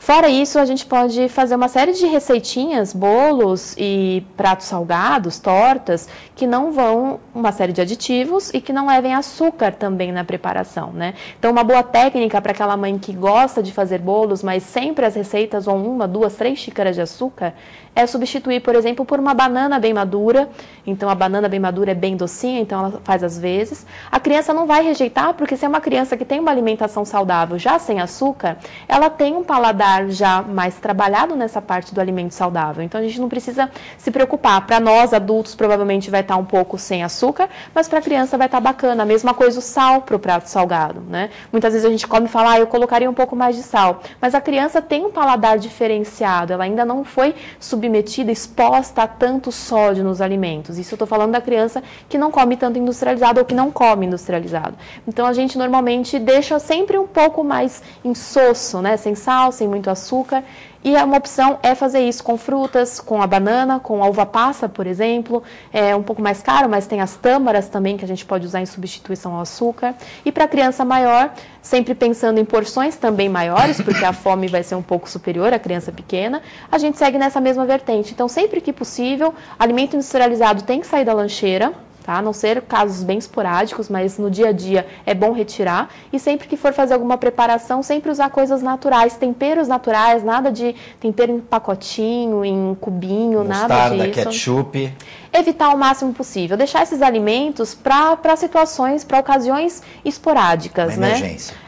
Fora isso, a gente pode fazer uma série de receitinhas, bolos e pratos salgados, tortas, que não vão uma série de aditivos e que não levem açúcar também na preparação, né? Então, uma boa técnica para aquela mãe que gosta de fazer bolos, mas sempre as receitas vão 1, 2, 3 xícaras de açúcar, é substituir, por exemplo, por uma banana bem madura. Então, a banana bem madura é bem docinha, então ela faz às vezes. A criança não vai rejeitar, porque se é uma criança que tem uma alimentação saudável já sem açúcar, ela tem um paladar já mais trabalhado nessa parte do alimento saudável. Então, a gente não precisa se preocupar. Para nós, adultos, provavelmente vai estar um pouco sem açúcar, mas para a criança vai estar bacana. A mesma coisa o sal para o prato salgado, né? Muitas vezes a gente come e fala, eu colocaria um pouco mais de sal. Mas a criança tem um paladar diferenciado, ela ainda não foi submetida, exposta a tanto sódio nos alimentos. Isso eu estou falando da criança que não come tanto industrializado ou que não come industrializado. Então, a gente normalmente deixa sempre um pouco mais insosso, né? Sem sal, sem muito açúcar. E uma opção é fazer isso com frutas, com a banana, com a uva passa, por exemplo. É um pouco mais caro, mas tem as tâmaras também que a gente pode usar em substituição ao açúcar. E para a criança maior, sempre pensando em porções também maiores, porque a fome vai ser um pouco superior à criança pequena, a gente segue nessa mesma vertente. Então, sempre que possível, alimento industrializado tem que sair da lancheira, tá? A não ser casos bem esporádicos, mas no dia a dia é bom retirar. E sempre que for fazer alguma preparação, sempre usar coisas naturais, temperos naturais, nada de tempero em pacotinho, em cubinho, mostarda, nada disso. ketchup. Evitar o máximo possível, deixar esses alimentos para situações, para ocasiões esporádicas, Uma né? emergência.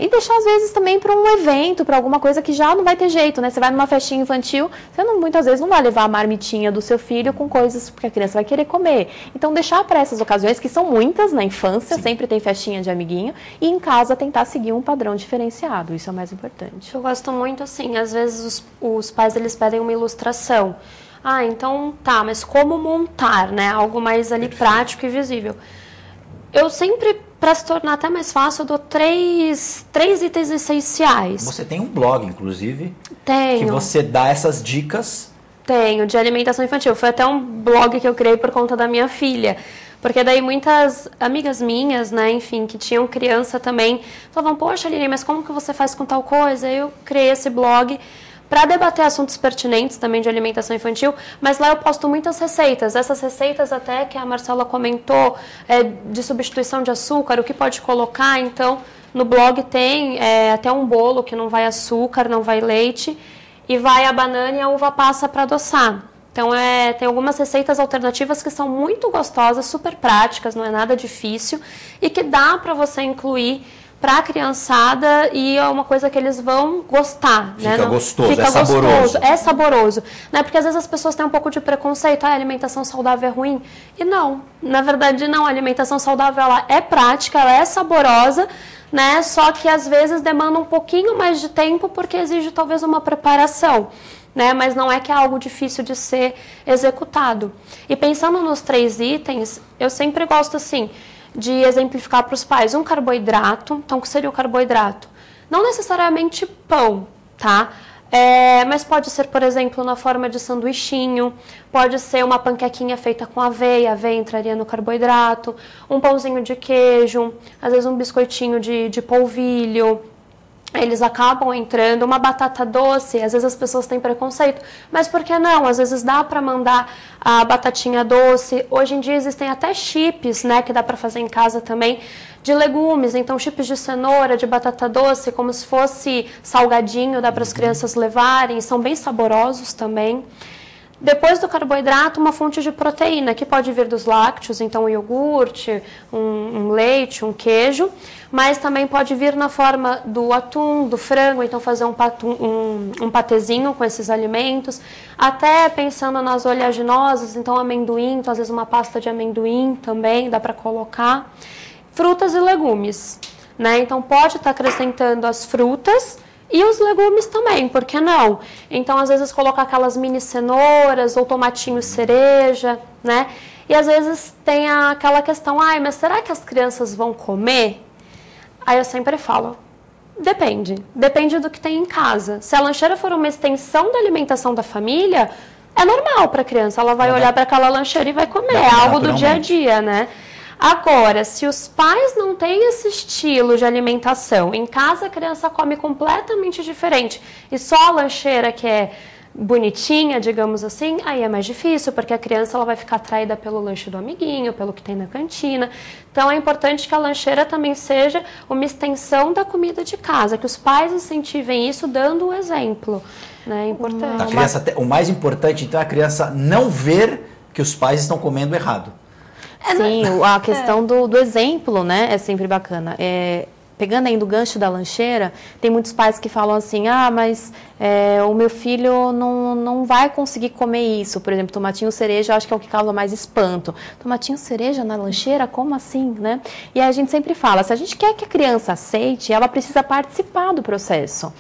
E deixar às vezes também para um evento, para alguma coisa que já não vai ter jeito, né? Você vai numa festinha infantil, você muitas vezes não vai levar a marmitinha do seu filho com coisas porque a criança vai querer comer. Então, deixar para essas ocasiões, que são muitas na infância, Sim. sempre tem festinha de amiguinho, e em casa tentar seguir um padrão diferenciado, isso é o mais importante. Eu gosto muito, assim, às vezes os pais, eles pedem uma ilustração. Ah, então tá, mas como montar, né? Algo mais ali prático e visível. Eu sempre, para se tornar até mais fácil, eu dou três itens essenciais. Você tem um blog, inclusive, Tenho. que você dá essas dicas. Tenho, de alimentação infantil. Foi até um blog que eu criei por conta da minha filha. Porque daí muitas amigas minhas, né, enfim, que tinham criança também, falavam, poxa, Aline, mas como que você faz com tal coisa? Eu criei esse blog para debater assuntos pertinentes também de alimentação infantil, mas lá eu posto muitas receitas. Essas receitas até que a Marcela comentou, de substituição de açúcar, o que pode colocar. Então, no blog tem até um bolo que não vai açúcar, não vai leite, e vai a banana e a uva passa para adoçar. Então, tem algumas receitas alternativas que são muito gostosas, super práticas, não é nada difícil, e que dá para você incluir para a criançada, e é uma coisa que eles vão gostar. Fica né? gostoso, Fica é saboroso. É saboroso. Né? Porque às vezes as pessoas têm um pouco de preconceito, a alimentação saudável é ruim. E não, na verdade não, a alimentação saudável ela é prática, ela é saborosa, né? Só que às vezes demanda um pouquinho mais de tempo, porque exige talvez uma preparação. Né? Mas não é que é algo difícil de ser executado. E pensando nos 3 itens, eu sempre gosto assim de exemplificar para os pais um carboidrato. Então, o que seria o carboidrato? Não necessariamente pão, tá? Mas pode ser, por exemplo, na forma de sanduichinho, pode ser uma panquequinha feita com aveia entraria no carboidrato, um pãozinho de queijo, às vezes um biscoitinho de polvilho. Eles acabam entrando, uma batata doce, às vezes as pessoas têm preconceito, mas por que não? Às vezes dá para mandar a batatinha doce. Hoje em dia existem até chips, né, que dá para fazer em casa também, de legumes. Então, chips de cenoura, de batata doce, como se fosse salgadinho, dá para as crianças levarem, são bem saborosos também. Depois do carboidrato, uma fonte de proteína, que pode vir dos lácteos, então um iogurte, um leite, um queijo, mas também pode vir na forma do atum, do frango, então fazer um patezinho com esses alimentos, até pensando nas oleaginosas, então amendoim, então às vezes uma pasta de amendoim também dá para colocar. Frutas e legumes, né? Então pode estar acrescentando as frutas, e os legumes também, por que não? Então, às vezes, colocar aquelas mini cenouras ou tomatinho cereja, né? E às vezes tem aquela questão, mas será que as crianças vão comer? Aí eu sempre falo, depende. Depende do que tem em casa. Se a lancheira for uma extensão da alimentação da família, é normal para a criança. Ela vai olhar para aquela lancheira e vai comer. É algo do dia a dia, né? Agora, se os pais não têm esse estilo de alimentação, em casa a criança come completamente diferente e só a lancheira que é bonitinha, digamos assim, aí é mais difícil, porque a criança ela vai ficar atraída pelo lanche do amiguinho, pelo que tem na cantina. Então é importante que a lancheira também seja uma extensão da comida de casa, que os pais incentivem isso dando o exemplo, né? É importante. A criança, o mais importante, então, é a criança não ver que os pais estão comendo errado. Sim, a questão do exemplo, né, é sempre bacana. Pegando ainda o gancho da lancheira, tem muitos pais que falam assim, mas o meu filho não vai conseguir comer isso. Por exemplo, tomatinho cereja, eu acho que é o que causa mais espanto. Tomatinho cereja na lancheira? Como assim, né? E aí a gente sempre fala, se a gente quer que a criança aceite, ela precisa participar do processo.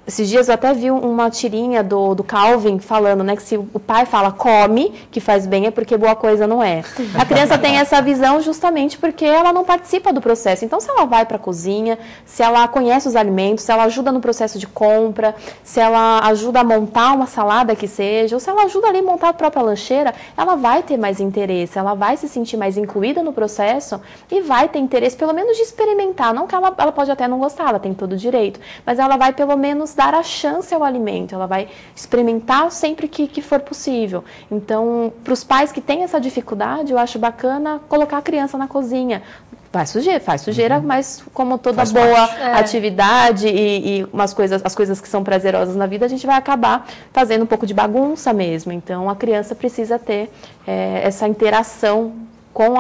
Esses dias eu até vi uma tirinha do Calvin falando, né, que se o pai fala come, que faz bem, é porque boa coisa não é. A criança tem essa visão justamente porque ela não participa do processo. Então, se ela vai para a cozinha, se ela conhece os alimentos, se ela ajuda no processo de compra, se ela ajuda a montar uma salada que seja, ou se ela ajuda ali a montar a própria lancheira, ela vai ter mais interesse, ela vai se sentir mais incluída no processo e vai ter interesse, pelo menos, de experimentar. Não que ela pode até não gostar, ela tem todo o direito, mas ela vai, pelo menos, dar a chance ao alimento, ela vai experimentar sempre que for possível. Então, para os pais que têm essa dificuldade, eu acho bacana colocar a criança na cozinha. Faz sujeira, mas como toda boa atividade e as coisas que são prazerosas na vida, a gente vai acabar fazendo um pouco de bagunça mesmo. Então, a criança precisa ter essa interação com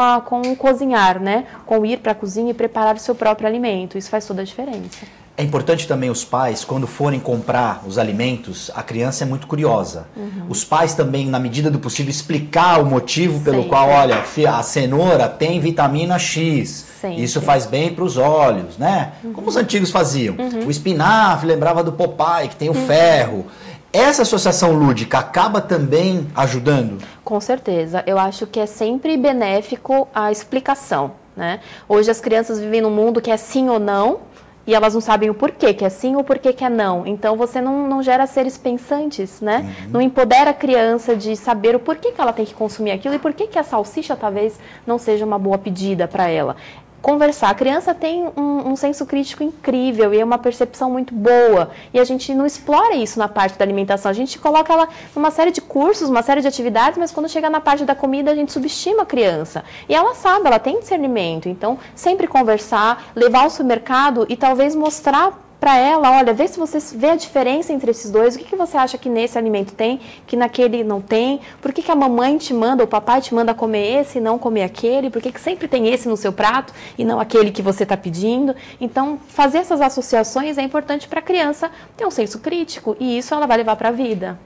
o cozinhar, né? Com ir para a cozinha e preparar o seu próprio alimento. Isso faz toda a diferença. É importante também os pais, quando forem comprar os alimentos, a criança é muito curiosa. Os pais também, na medida do possível, explicar o motivo pelo qual, olha, a cenoura tem vitamina X. Isso faz bem para os olhos, né? Como os antigos faziam. O espinafre lembrava do Popeye, que tem o ferro. Essa associação lúdica acaba também ajudando? Com certeza. Eu acho que é sempre benéfico a explicação, né? Hoje as crianças vivem num mundo que é sim ou não, e elas não sabem o porquê que é sim ou porquê que é não. Então, você não gera seres pensantes, né? Não empodera a criança de saber o porquê que ela tem que consumir aquilo e porquê que a salsicha talvez não seja uma boa pedida para ela. Conversar. A criança tem um senso crítico incrível e é uma percepção muito boa. E a gente não explora isso na parte da alimentação. A gente coloca ela numa série de cursos, uma série de atividades, mas quando chega na parte da comida, a gente subestima a criança. E ela sabe, ela tem discernimento. Então, sempre conversar, levar ao supermercado e talvez mostrar para ela, olha, vê se você vê a diferença entre esses dois, o que você acha que nesse alimento tem, que naquele não tem, por que a mamãe te manda, o papai te manda comer esse e não comer aquele, por que sempre tem esse no seu prato e não aquele que você está pedindo. Então, fazer essas associações é importante para a criança ter um senso crítico e isso ela vai levar para a vida.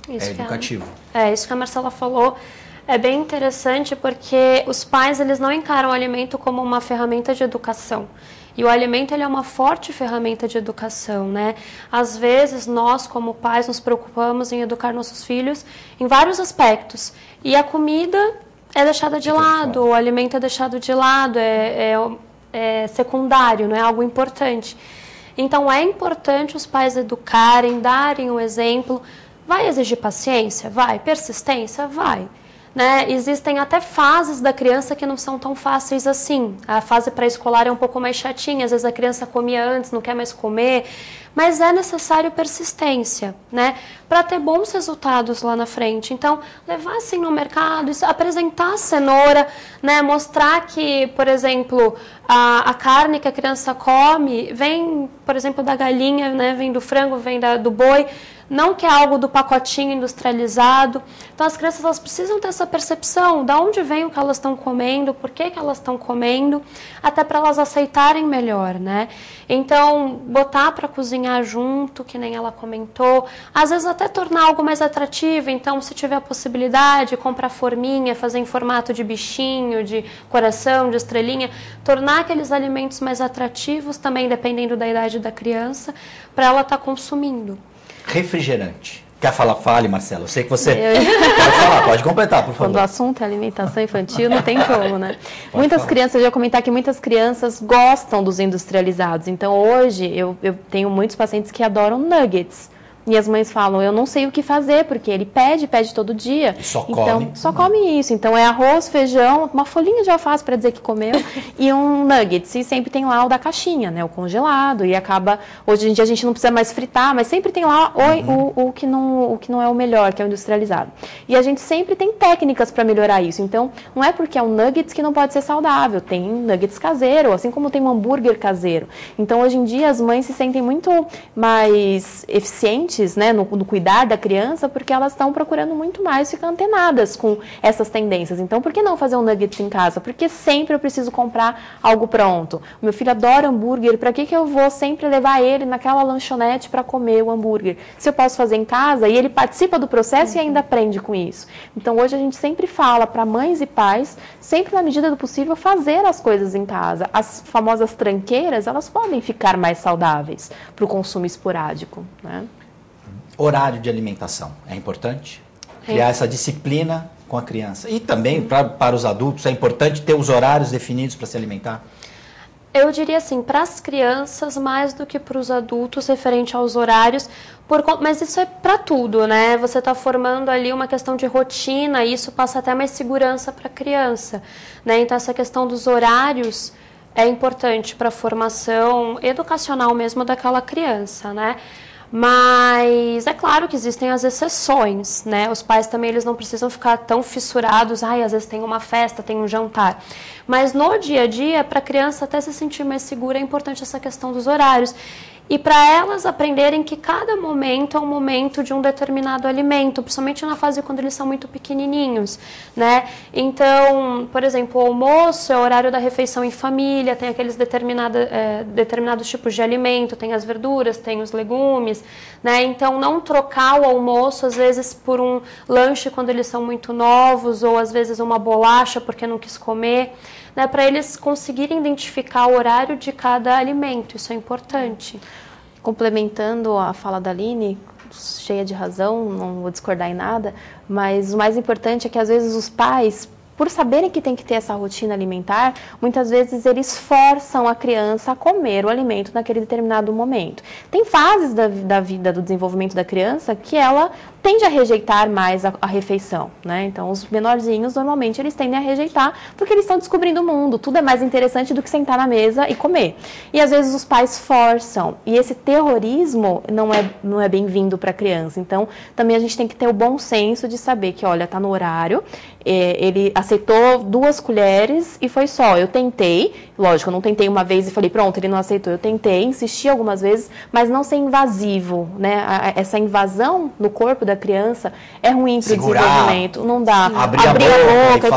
Isso educativo. Isso que a Marcela falou é bem interessante porque os pais eles não encaram o alimento como uma ferramenta de educação. E o alimento ele é uma forte ferramenta de educação, né? Às vezes, nós, como pais, nos preocupamos em educar nossos filhos em vários aspectos. E a comida é deixada de lado, o alimento é deixado de lado, é secundário, não é algo importante. Então, é importante os pais educarem, darem o exemplo. Vai exigir paciência? Vai. Persistência? Vai. Né? Existem até fases da criança que não são tão fáceis assim. A fase pré-escolar é um pouco mais chatinha, às vezes a criança comia antes, não quer mais comer, mas é necessário persistência, né? Para ter bons resultados lá na frente. Então, levar assim no mercado, apresentar a cenoura, né? Mostrar que, por exemplo, a carne que a criança come vem, por exemplo, da galinha, né? Vem do frango, vem do boi, não que é algo do pacotinho industrializado. Então, as crianças elas precisam ter essa percepção de onde vem o que elas estão comendo, por que elas estão comendo, até para elas aceitarem melhor, né? Então, botar para cozinhar junto, que nem ela comentou, às vezes até tornar algo mais atrativo. Então, se tiver a possibilidade, comprar forminha, fazer em formato de bichinho, de coração, de estrelinha, tornar aqueles alimentos mais atrativos também, dependendo da idade da criança, para ela estar consumindo. Refrigerante. Quer falar? Fale, Marcela. Eu sei que você pode falar, pode completar, por favor. Quando o assunto é alimentação infantil, não tem como, né? Muitas crianças, eu ia comentar que muitas crianças gostam dos industrializados. Então, hoje, eu tenho muitos pacientes que adoram nuggets. E as mães falam, eu não sei o que fazer, porque ele pede todo dia. Só então, come. Só come isso. Então é arroz, feijão, uma folhinha de alface para dizer que comeu e um nuggets. E sempre tem lá o da caixinha, né? O congelado. E acaba, hoje em dia a gente não precisa mais fritar, mas sempre tem lá o que não é o melhor, que é o industrializado. E a gente sempre tem técnicas para melhorar isso. Então, não é porque é um nuggets que não pode ser saudável. Tem nuggets caseiro, assim como tem um hambúrguer caseiro. Então, hoje em dia, as mães se sentem muito mais eficientes, né, no cuidar da criança, porque elas estão procurando muito mais ficar antenadas com essas tendências. Então, por que não fazer um nuggets em casa? Porque sempre eu preciso comprar algo pronto. O meu filho adora hambúrguer, para que eu vou sempre levar ele naquela lanchonete para comer o hambúrguer? Se eu posso fazer em casa, e ele participa do processo e ainda aprende com isso. Então, hoje a gente sempre fala para mães e pais, sempre na medida do possível, fazer as coisas em casa. As famosas tranqueiras, elas podem ficar mais saudáveis para o consumo esporádico, né? Horário de alimentação é importante? Criar essa disciplina com a criança. E também para os adultos é importante ter os horários definidos para se alimentar? Eu diria assim, para as crianças mais do que para os adultos, referente aos horários, mas isso é para tudo, né? Você está formando ali uma questão de rotina e isso passa até mais segurança para a criança, né? Então, essa questão dos horários é importante para a formação educacional mesmo daquela criança, né? Mas é claro que existem as exceções, né? Os pais também eles não precisam ficar tão fissurados, às vezes tem uma festa, tem um jantar. Mas no dia a dia, para a criança até se sentir mais segura, é importante essa questão dos horários. E para elas aprenderem que cada momento é um momento de um determinado alimento, principalmente na fase quando eles são muito pequenininhos, né? Então, por exemplo, o almoço é o horário da refeição em família, tem aqueles determinados tipos de alimento, tem as verduras, tem os legumes, né? Então, não trocar o almoço, às vezes, por um lanche quando eles são muito novos, ou às vezes uma bolacha porque não quis comer, né, para eles conseguirem identificar o horário de cada alimento, isso é importante. Complementando a fala da Aline, cheia de razão, não vou discordar em nada, mas o mais importante é que às vezes os pais, por saberem que tem que ter essa rotina alimentar, muitas vezes eles forçam a criança a comer o alimento naquele determinado momento. Tem fases da vida, do desenvolvimento da criança, que ela tende a rejeitar mais a refeição, né? Então, os menorzinhos, normalmente, eles tendem a rejeitar porque eles estão descobrindo o mundo. Tudo é mais interessante do que sentar na mesa e comer. E, às vezes, os pais forçam. E esse terrorismo não é bem-vindo para a criança. Então, também a gente tem que ter o bom senso de saber que, olha, está no horário, ele aceitou 2 colheres e foi só. Eu tentei, lógico, eu não tentei uma vez e falei, pronto, ele não aceitou. Eu tentei, insisti algumas vezes, mas não ser invasivo, né? Essa invasão no corpo da criança é ruim para o desenvolvimento. Não dá. Abrir a boca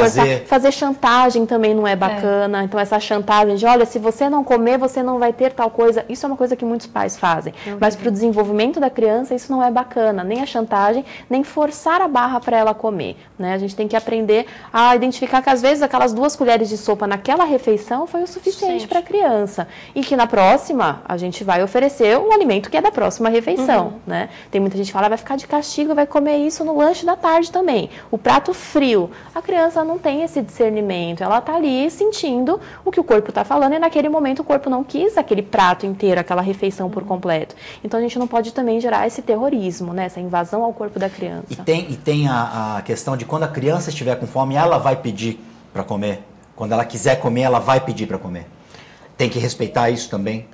fazer chantagem também não é bacana. Então, essa chantagem de, olha, se você não comer, você não vai ter tal coisa. Isso é uma coisa que muitos pais fazem. Mas para o desenvolvimento da criança, isso não é bacana. Nem a chantagem, nem forçar a barra para ela comer, né? A gente tem que aprender a identificar que, às vezes, aquelas 2 colheres de sopa naquela refeição foi o suficiente para a criança. E que na próxima, a gente vai oferecer o alimento que é da próxima refeição, né? Tem muita gente que fala, vai ficar de castigo, vai comer isso no lanche da tarde também. O prato frio. A criança não tem esse discernimento. Ela está ali sentindo o que o corpo está falando e naquele momento o corpo não quis aquele prato inteiro, aquela refeição por completo. Então a gente não pode também gerar esse terrorismo, né? Essa invasão ao corpo da criança. E tem a questão de quando a criança estiver com fome, ela vai pedir para comer. Quando ela quiser comer, ela vai pedir para comer. Tem que respeitar isso também?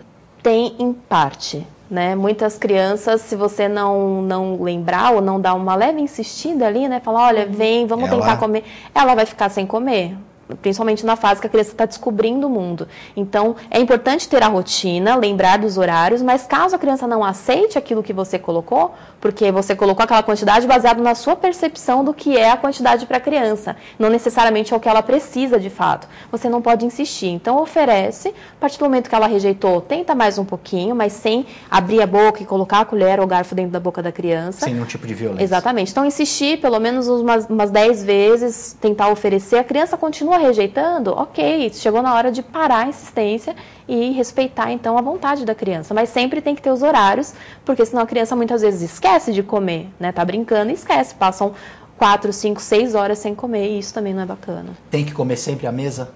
Tem em parte. Né? Muitas crianças, se você não lembrar ou não dar uma leve insistida ali, né? Falar, olha, vem, vamos tentar comer, ela vai ficar sem comer. Principalmente na fase que a criança está descobrindo o mundo. Então, é importante ter a rotina, lembrar dos horários, mas caso a criança não aceite aquilo que você colocou, porque você colocou aquela quantidade baseado na sua percepção do que é a quantidade para a criança, não necessariamente é o que ela precisa de fato. Você não pode insistir. Então, oferece, a partir do momento que ela rejeitou, tenta mais um pouquinho, mas sem abrir a boca e colocar a colher ou o garfo dentro da boca da criança. Sem nenhum tipo de violência. Exatamente. Então, insistir pelo menos umas 10 vezes, tentar oferecer, a criança continua rejeitando, ok, chegou na hora de parar a insistência e respeitar, então, a vontade da criança. Mas sempre tem que ter os horários, porque senão a criança muitas vezes esquece de comer, né? Tá brincando e esquece, passam 4, 5, 6 horas sem comer e isso também não é bacana. Tem que comer sempre à mesa?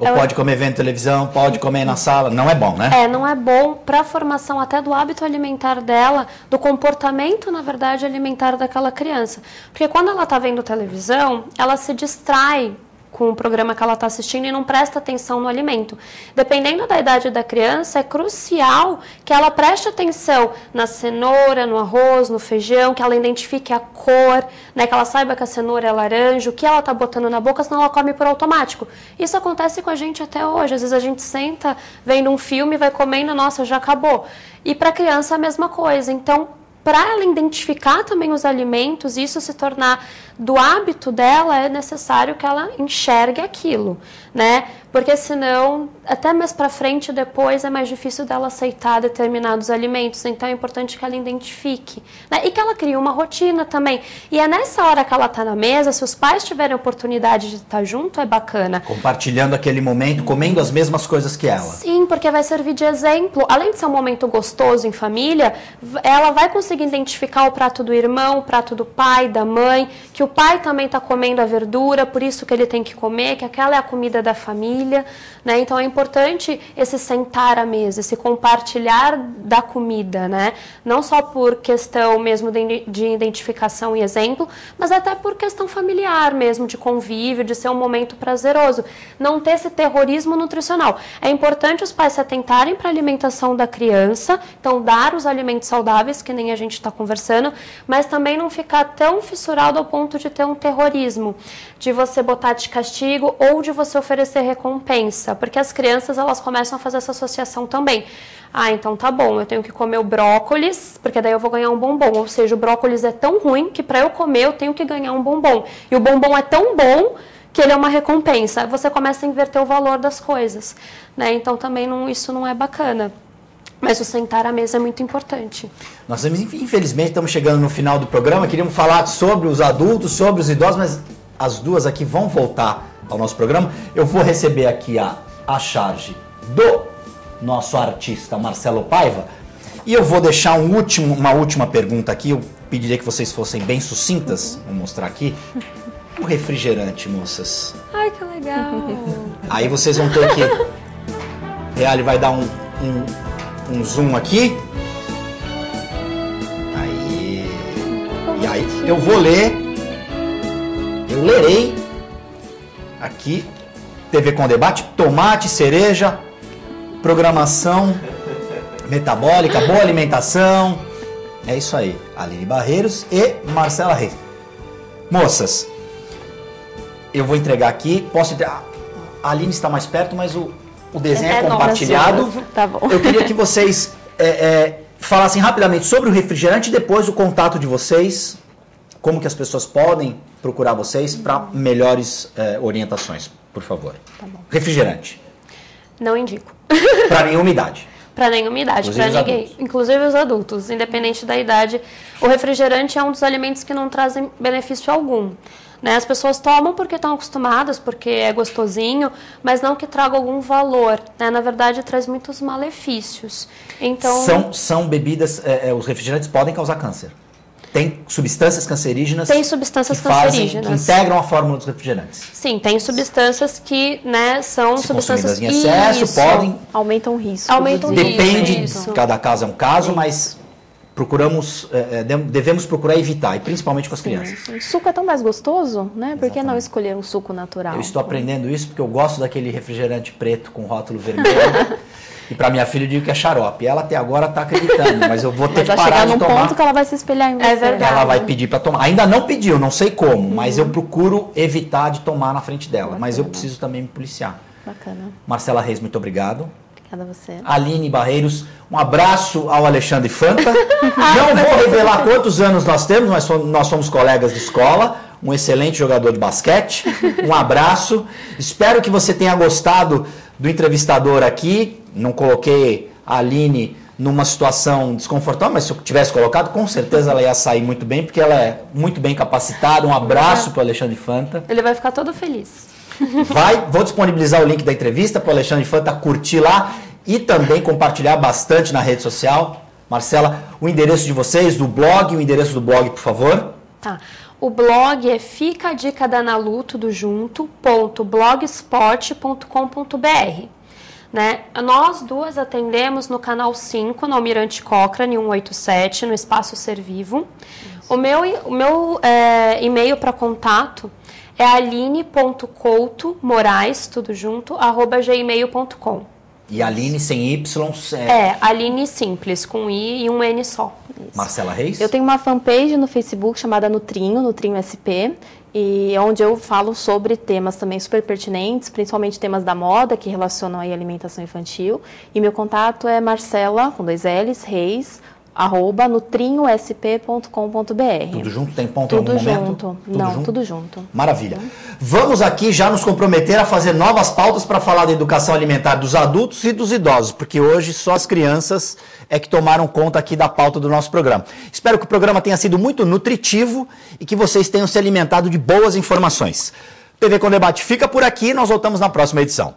Ou pode comer vendo televisão, pode comer na sala, não é bom, né? Não é bom para a formação até do hábito alimentar dela, do comportamento, na verdade, alimentar daquela criança. Porque quando ela está vendo televisão, ela se distrai com o programa que ela está assistindo e não presta atenção no alimento. Dependendo da idade da criança, é crucial que ela preste atenção na cenoura, no arroz, no feijão, que ela identifique a cor, né, que ela saiba que a cenoura é laranja, o que ela está botando na boca, senão ela come por automático. Isso acontece com a gente até hoje. Às vezes a gente senta vendo um filme, vai comendo, nossa, já acabou. E para a criança a mesma coisa. Então, para ela identificar também os alimentos e isso se tornar do hábito dela, é necessário que ela enxergue aquilo, né? Porque senão, até mais para frente, depois, é mais difícil dela aceitar determinados alimentos. Então, é importante que ela identifique, né? E que ela crie uma rotina também. E é nessa hora que ela está na mesa, se os pais tiverem oportunidade de estar junto, é bacana. Compartilhando aquele momento, comendo as mesmas coisas que ela. Sim, porque vai servir de exemplo. Além de ser um momento gostoso em família, ela vai conseguir identificar o prato do irmão, o prato do pai, da mãe, que o pai também está comendo a verdura, por isso que ele tem que comer, que aquela é a comida da família, né? Então é importante esse sentar à mesa, esse compartilhar da comida, né? Não só por questão mesmo de identificação e exemplo, mas até por questão familiar mesmo, de convívio, de ser um momento prazeroso. Não ter esse terrorismo nutricional. É importante os pais se atentarem para a alimentação da criança, então dar os alimentos saudáveis, que nem a gente está conversando, mas também não ficar tão fissurado ao ponto de ter um terrorismo, de você botar de castigo ou de você oferecer recompensa, porque as crianças elas começam a fazer essa associação também. Ah, então tá bom, eu tenho que comer o brócolis, porque daí eu vou ganhar um bombom, ou seja, o brócolis é tão ruim que para eu comer eu tenho que ganhar um bombom, e o bombom é tão bom que ele é uma recompensa. Você começa a inverter o valor das coisas, né? Então também isso não é bacana. Mas o sentar à mesa é muito importante. Nós, infelizmente, estamos chegando no final do programa. Queríamos falar sobre os adultos, sobre os idosos, mas as duas aqui vão voltar ao nosso programa. Eu vou receber aqui a charge do nosso artista Marcelo Paiva. E eu vou deixar uma última pergunta aqui. Eu pediria que vocês fossem bem sucintas. Vou mostrar aqui. O refrigerante, moças. Ai, que legal. Aí vocês vão ter que... Reale vai dar um zoom aqui. Aí. E aí eu vou ler. Eu lerei aqui. TV com debate, tomate, cereja, programação metabólica, boa alimentação. É isso aí. Aline Barreiros e Marcela Reis. Moças, eu vou entregar aqui. Posso entregar? A Aline está mais perto, mas o desenho é compartilhado. Tá bom. Eu queria que vocês falassem rapidamente sobre o refrigerante e depois o contato de vocês, como que as pessoas podem procurar vocês para melhores orientações, por favor. Tá bom. Refrigerante. Não indico. Para nenhuma idade. Para nenhuma idade, para ninguém. Adultos. Inclusive os adultos, independente da idade. O refrigerante é um dos alimentos que não trazem benefício algum. Né? As pessoas tomam porque estão acostumadas, porque é gostosinho, mas não que traga algum valor. Né? Na verdade, traz muitos malefícios. Então, são bebidas, os refrigerantes podem causar câncer. Tem substâncias cancerígenas? Tem substâncias cancerígenas. Que integram a fórmula dos refrigerantes. Sim, tem substâncias que, né, são substâncias em excesso, podem... Aumentam o risco. Aumentam o risco. Depende, cada caso é um caso, mas devemos procurar evitar, e principalmente com as crianças. O suco é tão mais gostoso, né? Por que não escolher um suco natural? Eu estou aprendendo isso porque eu gosto daquele refrigerante preto com rótulo vermelho. E para minha filha eu digo que é xarope. Ela até agora está acreditando, mas eu vou ter que parar de tomar. Vai chegar num ponto que ela vai se espelhar em você. É verdade. Ela vai pedir para tomar. Ainda não pediu, não sei como, mas eu procuro evitar de tomar na frente dela. Bacana. Mas eu preciso também me policiar. Bacana. Marcela Reis, muito obrigado. Obrigada a você. Aline Barreiros, um abraço ao Alexandre Fanta. Não vou revelar quantos anos nós temos, mas nós somos colegas de escola. Um excelente jogador de basquete. Um abraço. Espero que você tenha gostado do entrevistador aqui. Não coloquei a Aline numa situação desconfortável, mas se eu tivesse colocado, com certeza ela ia sair muito bem, porque ela é muito bem capacitada. Um abraço para o Alexandre Fanta. Ele vai ficar todo feliz. Vou disponibilizar o link da entrevista para o Alexandre Fanta curtir lá e também compartilhar bastante na rede social. Marcela, o endereço de vocês, do blog, o endereço do blog, por favor. Tá. O blog é ficadicadanalu.blogspot.com.br. Né? Nós duas atendemos no canal 5, no Almirante Cochrane 187, no Espaço Ser Vivo. O meu e-mail para contato é aline.coutomorais, tudo junto, @gmail.com. E Aline sem Y? Aline simples, com I e um N só. Isso. Marcela Reis? Eu tenho uma fanpage no Facebook chamada Nutrinho SP, e onde eu falo sobre temas também super pertinentes, principalmente temas da moda, que relacionam aí a alimentação infantil. E meu contato é Marcela, com 2 L's, Reis, @nutrinhosp.com.br. Tudo junto? Tem ponto em algum momento? Tudo junto. Maravilha. Vamos aqui já nos comprometer a fazer novas pautas para falar da educação alimentar dos adultos e dos idosos, porque hoje só as crianças é que tomaram conta aqui da pauta do nosso programa. Espero que o programa tenha sido muito nutritivo e que vocês tenham se alimentado de boas informações. TV com Debate fica por aqui, nós voltamos na próxima edição.